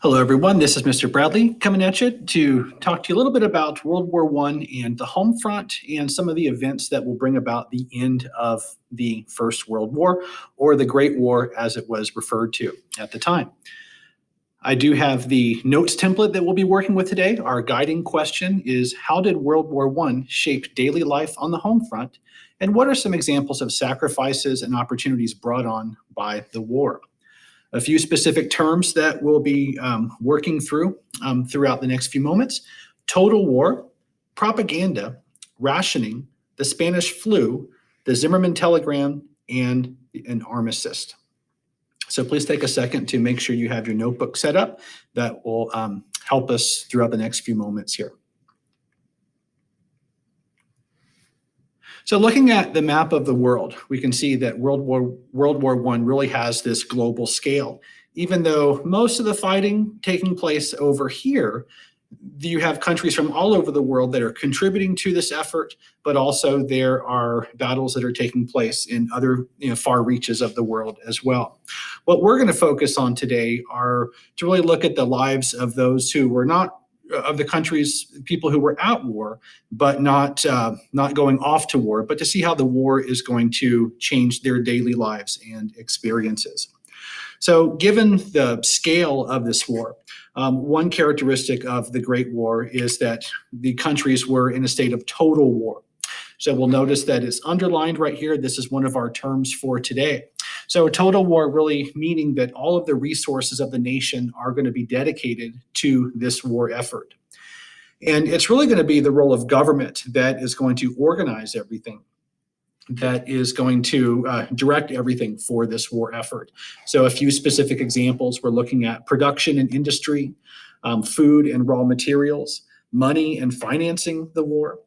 Hello, everyone. This is Mr. Bradley coming at you to talk to you a little bit about World War I and the home front and some of the events that will bring about the end of the First World War, or the Great War as it was referred to at the time. I do have the notes template that we'll be working with today. Our guiding question is, how did World War I shape daily life on the home front? And what are some examples of sacrifices and opportunities brought on by the war? A few specific terms that we'll be working through throughout the next few moments: total war, propaganda, rationing, the Spanish flu, the Zimmerman telegram, and an armistice. So please take a second to make sure you have your notebook set up. That will help us throughout the next few moments here. So looking at the map of the world, we can see that World War I really has this global scale. Even though most of the fighting taking place over here, you have countries from all over the world that are contributing to this effort, but also there are battles that are taking place in other far reaches of the world as well. What we're going to focus on today are to really look at the lives of those who were not of the countries, people who were at war, but not going off to war, but to see how the war is going to change their daily lives and experiences. So given the scale of this war, one characteristic of the Great War is that the countries were in a state of total war. So we'll notice that it's underlined right here. This is one of our terms for today. So total war really meaning that all of the resources of the nation are going to be dedicated to this war effort. And it's really going to be the role of government that is going to organize everything, that is going to direct everything for this war effort. So a few specific examples, we're looking at production and industry, food and raw materials, money and financing the war,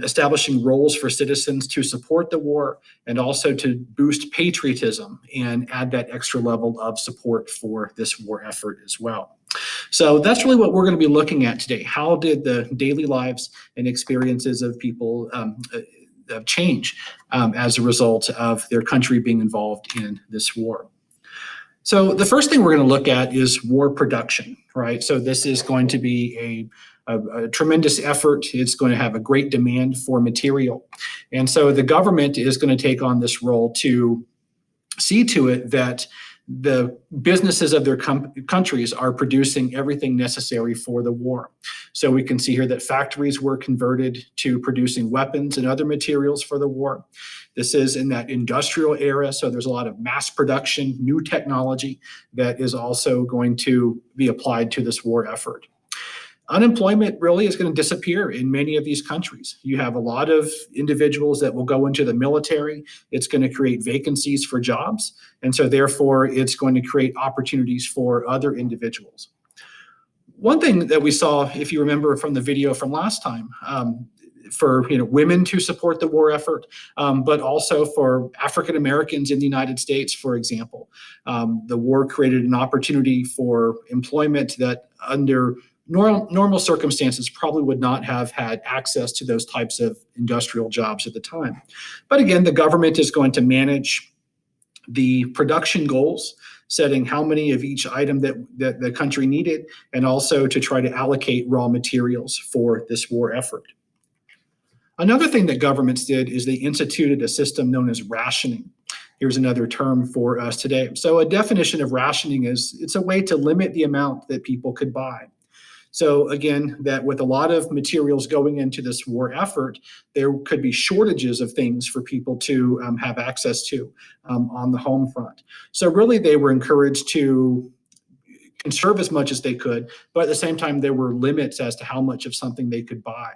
establishing roles for citizens to support the war, and also to boost patriotism and add that extra level of support for this war effort as well. So that's really what we're going to be looking at today. How did the daily lives and experiences of people change as a result of their country being involved in this war? So the first thing we're going to look at is war production, right? So this is going to be a tremendous effort. It's going to have a great demand for material. And so the government is going to take on this role to see to it that the businesses of their countries are producing everything necessary for the war. So we can see here that factories were converted to producing weapons and other materials for the war. This is in that industrial era, so there's a lot of mass production, new technology that is also going to be applied to this war effort. Unemployment really is going to disappear in many of these countries. You have a lot of individuals that will go into the military. It's going to create vacancies for jobs. And so therefore, it's going to create opportunities for other individuals. One thing that we saw, if you remember from the video from last time, for women to support the war effort, but also for African Americans in the United States, for example. The war created an opportunity for employment that under normal circumstances probably would not have had access to those types of industrial jobs at the time. But again, the government is going to manage the production goals, setting how many of each item that the country needed, and also to try to allocate raw materials for this war effort. Another thing that governments did is they instituted a system known as rationing. Here's another term for us today. So a definition of rationing is it's a way to limit the amount that people could buy. So again, that with a lot of materials going into this war effort, there could be shortages of things for people to have access to on the home front. So really they were encouraged to conserve as much as they could, but at the same time, there were limits as to how much of something they could buy.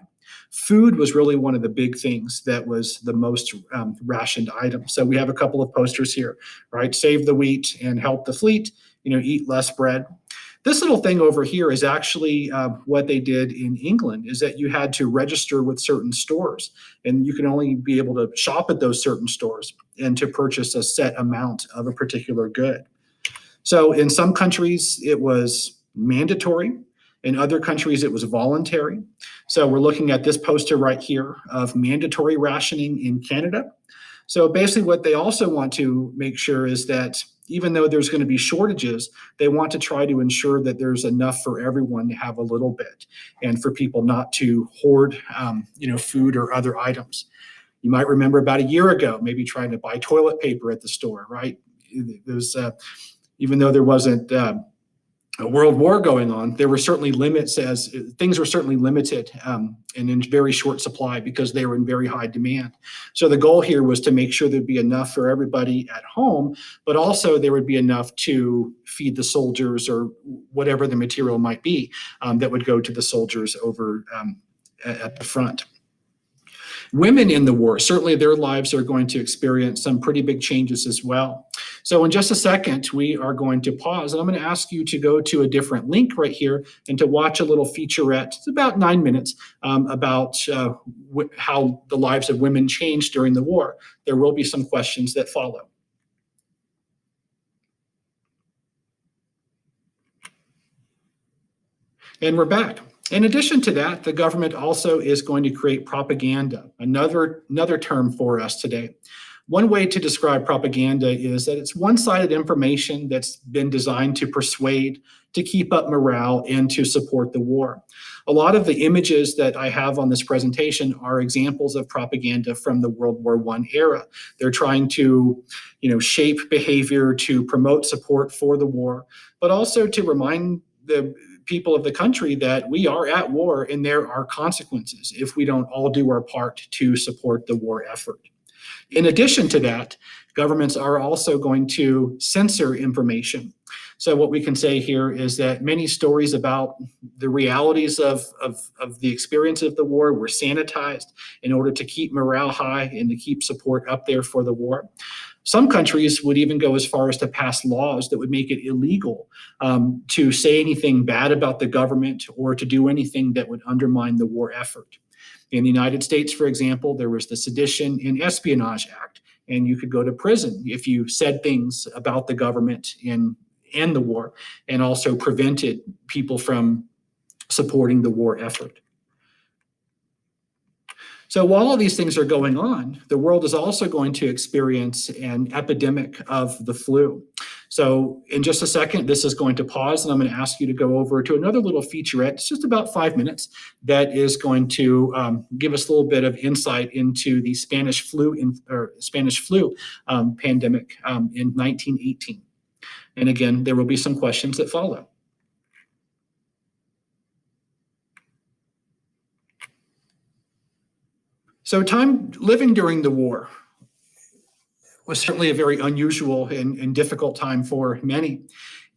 Food was really one of the big things that was the most rationed item. So we have a couple of posters here, right? Save the wheat and help the fleet, eat less bread. This little thing over here is actually what they did in England, is that you had to register with certain stores, and you can only be able to shop at those certain stores and to purchase a set amount of a particular good. So in some countries, it was mandatory. In other countries, it was voluntary. So we're looking at this poster right here of mandatory rationing in Canada. So basically what they also want to make sure is that even though there's going to be shortages, they want to try to ensure that there's enough for everyone to have a little bit, and for people not to hoard, food or other items. You might remember about a year ago, maybe trying to buy toilet paper at the store, right? There's, even though there wasn't a world war going on, there were certainly limits, as things were certainly limited and in very short supply because they were in very high demand. So the goal here was to make sure there'd be enough for everybody at home, but also there would be enough to feed the soldiers or whatever the material might be that would go to the soldiers over at the front. Women in the war, certainly their lives are going to experience some pretty big changes as well. So in just a second, we are going to pause, and I'm going to ask you to go to a different link right here and to watch a little featurette. It's about 9 minutes about how the lives of women changed during the war. There will be some questions that follow. And we're back. In addition to that, the government also is going to create propaganda, another term for us today. One way to describe propaganda is that it's one-sided information that's been designed to persuade, to keep up morale, and to support the war. A lot of the images that I have on this presentation are examples of propaganda from the World War I era. They're trying to, shape behavior, to promote support for the war, but also to remind the people of the country that we are at war and there are consequences if we don't all do our part to support the war effort. In addition to that, governments are also going to censor information. So what we can say here is that many stories about the realities of the experience of the war were sanitized in order to keep morale high and to keep support up there for the war. Some countries would even go as far as to pass laws that would make it illegal to say anything bad about the government or to do anything that would undermine the war effort. In the United States, for example, there was the Sedition and Espionage Act, and you could go to prison if you said things about the government and the war, and also prevented people from supporting the war effort. So while all these things are going on, the world is also going to experience an epidemic of the flu. So in just a second, this is going to pause, and I'm going to ask you to go over to another little featurette. It's just about 5 minutes that is going to give us a little bit of insight into the Spanish flu pandemic in 1918. And again, there will be some questions that follow. So time living during the war was certainly a very unusual and difficult time for many.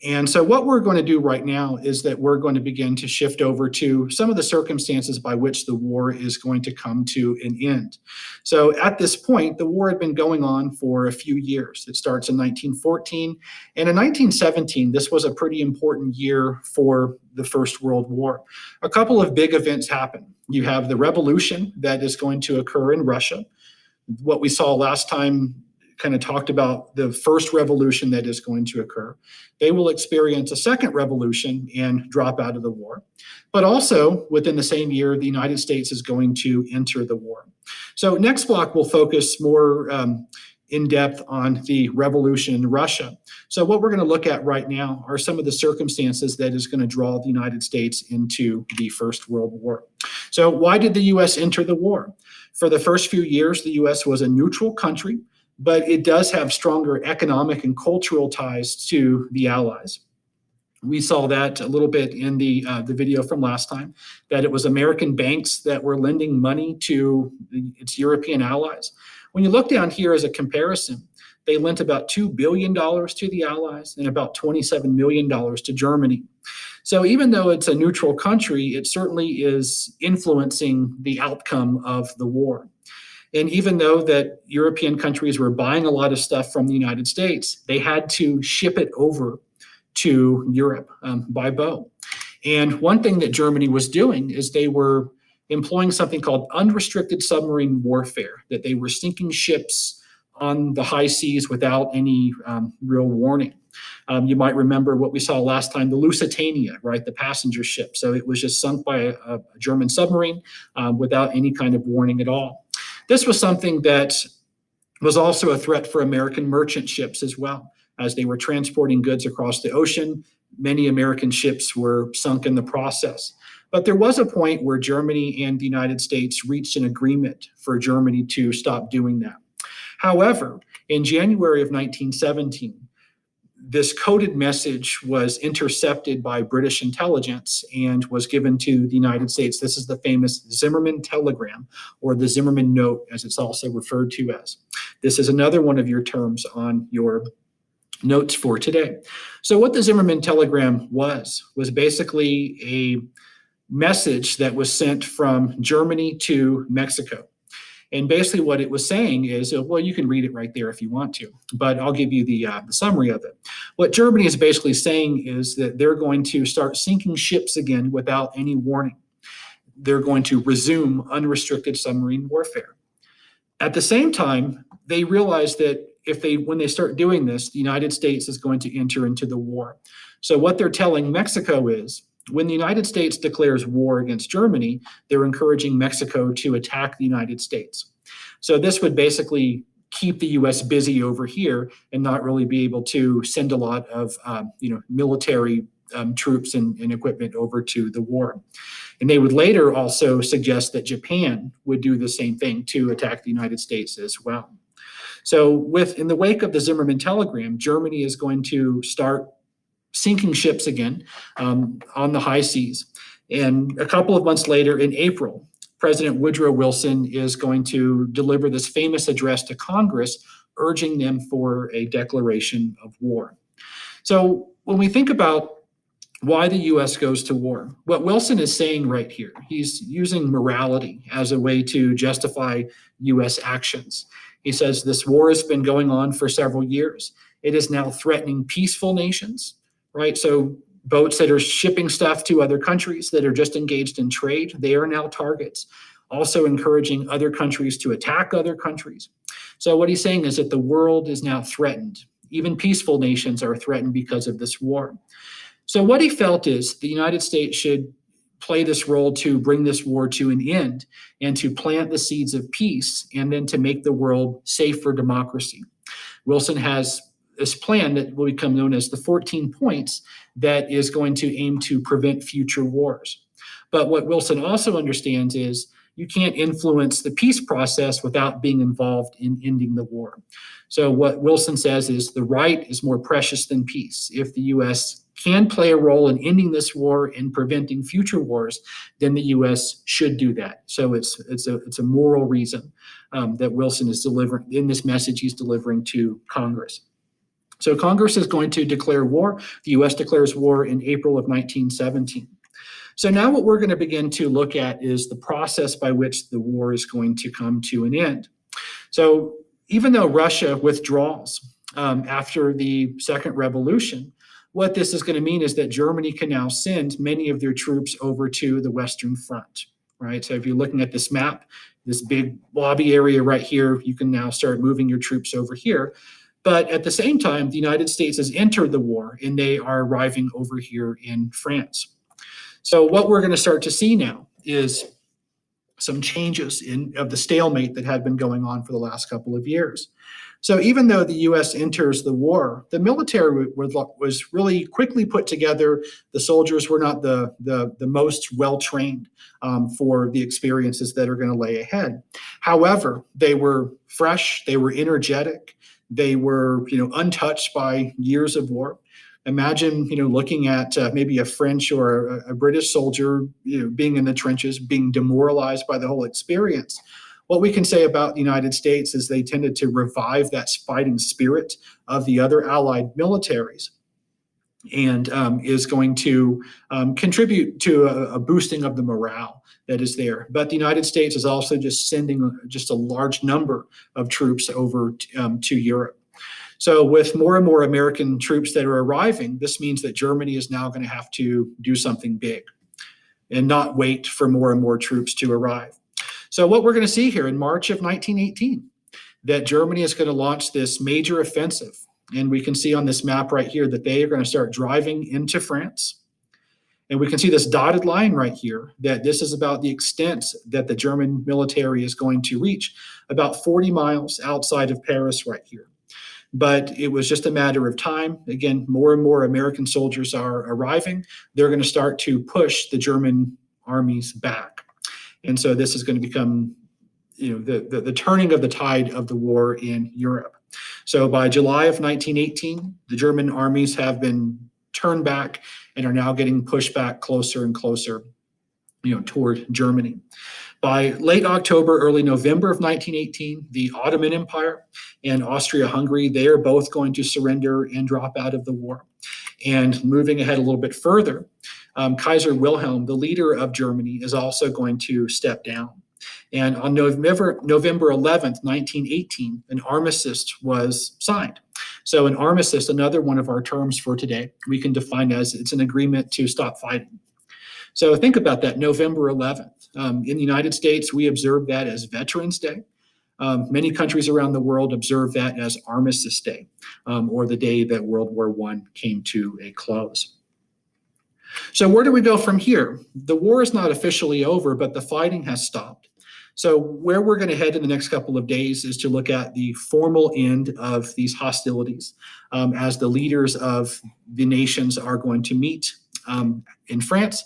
And so what we're going to do right now is that we're going to begin to shift over to some of the circumstances by which the war is going to come to an end. So at this point, the war had been going on for a few years. It starts in 1914. And in 1917, this was a pretty important year for the First World War. A couple of big events happen. You have the revolution that is going to occur in Russia. What we saw last time kind of talked about the first revolution that is going to occur. They will experience a second revolution and drop out of the war. But also within the same year, the United States is going to enter the war. So next block will focus more in depth on the revolution in Russia. So what we're going to look at right now are some of the circumstances that is going to draw the United States into the First World War. So why did the U.S. enter the war? For the first few years, the U.S. was a neutral country, but it does have stronger economic and cultural ties to the Allies. We saw that a little bit in the video from last time, that it was American banks that were lending money to its European allies. When you look down here as a comparison, they lent about $2 billion to the Allies and about $27 million to Germany. So even though it's a neutral country, it certainly is influencing the outcome of the war. And even though that European countries were buying a lot of stuff from the United States, they had to ship it over to Europe by boat. And one thing that Germany was doing is they were employing something called unrestricted submarine warfare, that they were sinking ships on the high seas without any real warning. You might remember what we saw last time, the Lusitania, right, the passenger ship. So it was just sunk by a German submarine without any kind of warning at all. This was something that was also a threat for American merchant ships as well. As they were transporting goods across the ocean, many American ships were sunk in the process. But there was a point where Germany and the United States reached an agreement for Germany to stop doing that. However, in January of 1917, this coded message was intercepted by British intelligence and was given to the United States. This is the famous Zimmermann telegram, or the Zimmermann note, as it's also referred to as. This is another one of your terms on your notes for today. So what the Zimmermann telegram was basically a message that was sent from Germany to Mexico. And basically what it was saying is, well, you can read it right there if you want to, but I'll give you the summary of it. What Germany is basically saying is that they're going to start sinking ships again without any warning. They're going to resume unrestricted submarine warfare. At the same time, they realize that when they start doing this, the United States is going to enter into the war. So what they're telling Mexico is, when the United States declares war against Germany, they're encouraging Mexico to attack the United States. So this would basically keep the U.S. busy over here and not really be able to send a lot of military troops and equipment over to the war. And they would later also suggest that Japan would do the same thing to attack the United States as well. So in the wake of the Zimmermann telegram, Germany is going to start sinking ships again on the high seas. And a couple of months later, in April, President Woodrow Wilson is going to deliver this famous address to Congress, urging them for a declaration of war. So when we think about why the U.S. goes to war, what Wilson is saying right here, he's using morality as a way to justify U.S. actions. He says this war has been going on for several years. It is now threatening peaceful nations, right? So boats that are shipping stuff to other countries that are just engaged in trade, they are now targets. Also encouraging other countries to attack other countries. So what he's saying is that the world is now threatened. Even peaceful nations are threatened because of this war. So what he felt is the United States should play this role to bring this war to an end and to plant the seeds of peace and then to make the world safe for democracy. Wilson has this plan that will become known as the 14 points that is going to aim to prevent future wars. But what Wilson also understands is you can't influence the peace process without being involved in ending the war. So what Wilson says is the right is more precious than peace. If the U.S. can play a role in ending this war and preventing future wars, then the U.S. should do that. So it's a moral reason that Wilson is delivering in this message he's delivering to Congress. So Congress is going to declare war. The U.S. declares war in April of 1917. So now what we're going to begin to look at is the process by which the war is going to come to an end. So even though Russia withdraws after the Second Revolution, what this is going to mean is that Germany can now send many of their troops over to the Western Front, right? So if you're looking at this map, this big blobby area right here, you can now start moving your troops over here. But at the same time, the United States has entered the war and they are arriving over here in France. So what we're going to start to see now is some changes of the stalemate that had been going on for the last couple of years. So even though the U.S. enters the war, the military was really quickly put together. The soldiers were not the most well-trained for the experiences that are going to lay ahead. However, they were fresh, they were energetic, they were untouched by years of war. Imagine, looking at maybe a French or a British soldier, being in the trenches, being demoralized by the whole experience. What we can say about the United States is they tended to revive that fighting spirit of the other allied militaries and is going to contribute to a boosting of the morale that is there. But the United States is also just sending just a large number of troops over to Europe. So with more and more American troops that are arriving, this means that Germany is now going to have to do something big and not wait for more and more troops to arrive. So what we're going to see here in March of 1918, that Germany is going to launch this major offensive. And we can see on this map right here that they are going to start driving into France. And we can see this dotted line right here, that this is about the extent that the German military is going to reach, about 40 miles outside of Paris right here. But it was just a matter of time. Again, more and more American soldiers are arriving. They're going to start to push the German armies back. And so this is going to become, the turning of the tide of the war in Europe. So by July of 1918, the German armies have been turned back and are now getting pushed back closer and closer, toward Germany. By late October, early November of 1918, the Ottoman Empire and Austria-Hungary, they are both going to surrender and drop out of the war. And moving ahead a little bit further, Kaiser Wilhelm, the leader of Germany, is also going to step down. And on November 11th, 1918, an armistice was signed. So an armistice, another one of our terms for today, we can define as it's an agreement to stop fighting. So think about that, November 11th. In the United States, we observe that as Veterans Day. Many countries around the world observe that as Armistice Day, or the day that World War I came to a close. So where do we go from here? The war is not officially over, but the fighting has stopped. So where we're going to head in the next couple of days is to look at the formal end of these hostilities, as the leaders of the nations are going to meet in France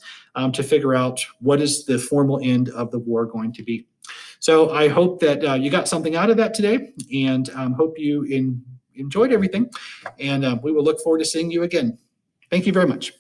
to figure out what is the formal end of the war going to be. So I hope that you got something out of that today, and hope you enjoyed everything, and we will look forward to seeing you again. Thank you very much.